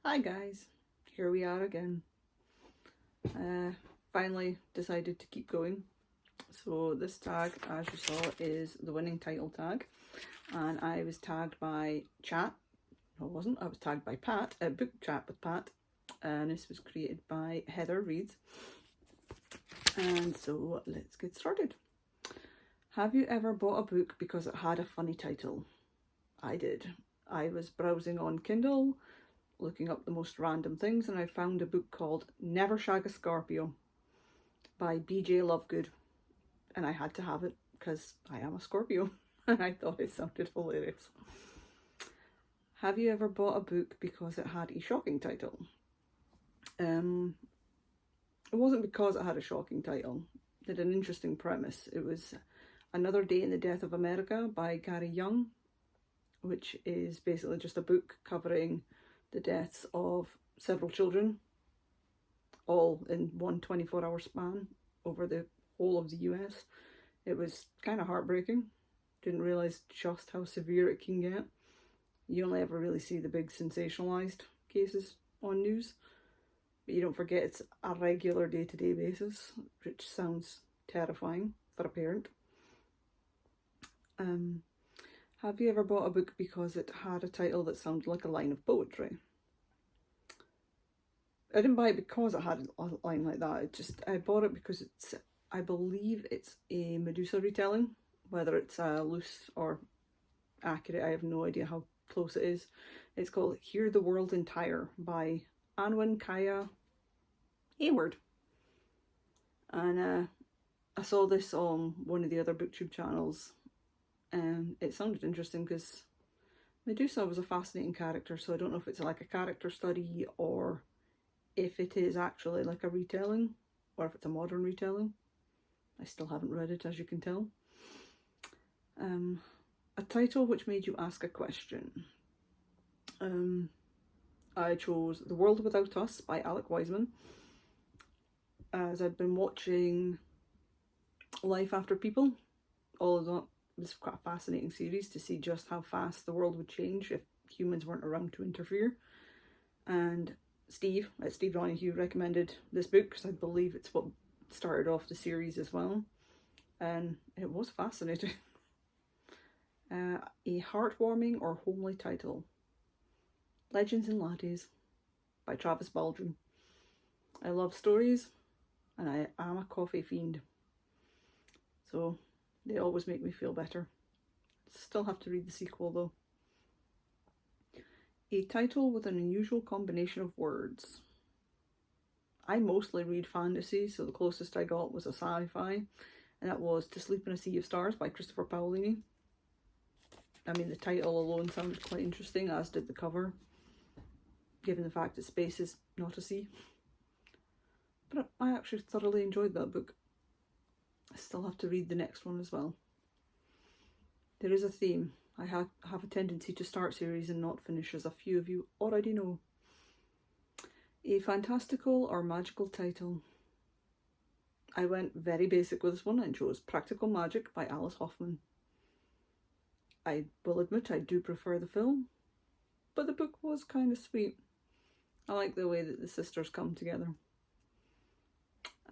Hi guys, here we are again. Finally decided to keep going. So this tag, as you saw, is the winning title tag, and I was tagged by Chat. No, I wasn't. I was tagged by Pat at Book Chat with Pat, and this was created by Heather Reeds. And so let's get started. Have you ever bought a book because it had a funny title? I did. I was browsing on Kindle, looking up the most random things, and I found a book called Never Shag a Scorpio by B.J. Lovegood, and I had to have it because I am a Scorpio and I thought it sounded hilarious. Have you ever bought a book because it had a shocking title? It wasn't because it had a shocking title. It had an interesting premise. It was Another Day in the Death of America by Gary Young, which is basically just a book covering the deaths of several children, all in one 24-hour span over the whole of the US. It was kind of heartbreaking. Didn't realise just how severe it can get. You only ever really see the big sensationalised cases on news, but you don't forget it's a regular day-to-day basis, which sounds terrifying for a parent. Have you ever bought a book because it had a title that sounded like a line of poetry? I didn't buy it because it had a line like that. I bought it because I believe it's a Medusa retelling. Whether it's loose or accurate, I have no idea how close it is. It's called Hear the World Entire by Anwen Kaya Hayward. And I saw this on one of the other booktube channels, and it sounded interesting because Medusa was a fascinating character, so I don't know if it's like a character study or if it is actually like a retelling or if it's a modern retelling. I still haven't read it, as you can tell. A title which made you ask a question. I chose The World Without Us by Alec Wiseman, as I'd been watching Life After People. All of that was quite a fascinating series to see just how fast the world would change if humans weren't around to interfere. And Steve Donahue recommended this book because I believe it's what started off the series as well, and it was fascinating. A heartwarming or homely title. Legends and Laddies by Travis Baldwin. I love stories and I am a coffee fiend, so they always make me feel better. Still have to read the sequel though. A title with an unusual combination of words. I mostly read fantasy, so the closest I got was a sci-fi, and that was To Sleep in a Sea of Stars by Christopher Paolini. I mean, the title alone sounded quite interesting, as did the cover, given the fact that space is not a sea. But I actually thoroughly enjoyed that book. I still have to read the next one as well. There is a theme. I have a tendency to start series and not finish, as a few of you already know. A fantastical or magical title. I went very basic with this one and chose Practical Magic by Alice Hoffman. I will admit I do prefer the film, but the book was kind of sweet. I like the way that the sisters come together.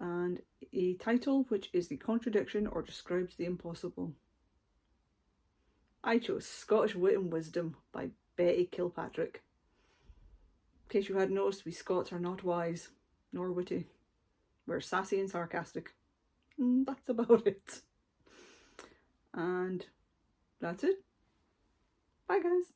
And a title which is the contradiction or describes the impossible. I chose Scottish Wit and Wisdom by Betty Kilpatrick. In case you hadn't noticed, we Scots are not wise nor witty. We're sassy and sarcastic. That's about it. And that's it. Bye guys.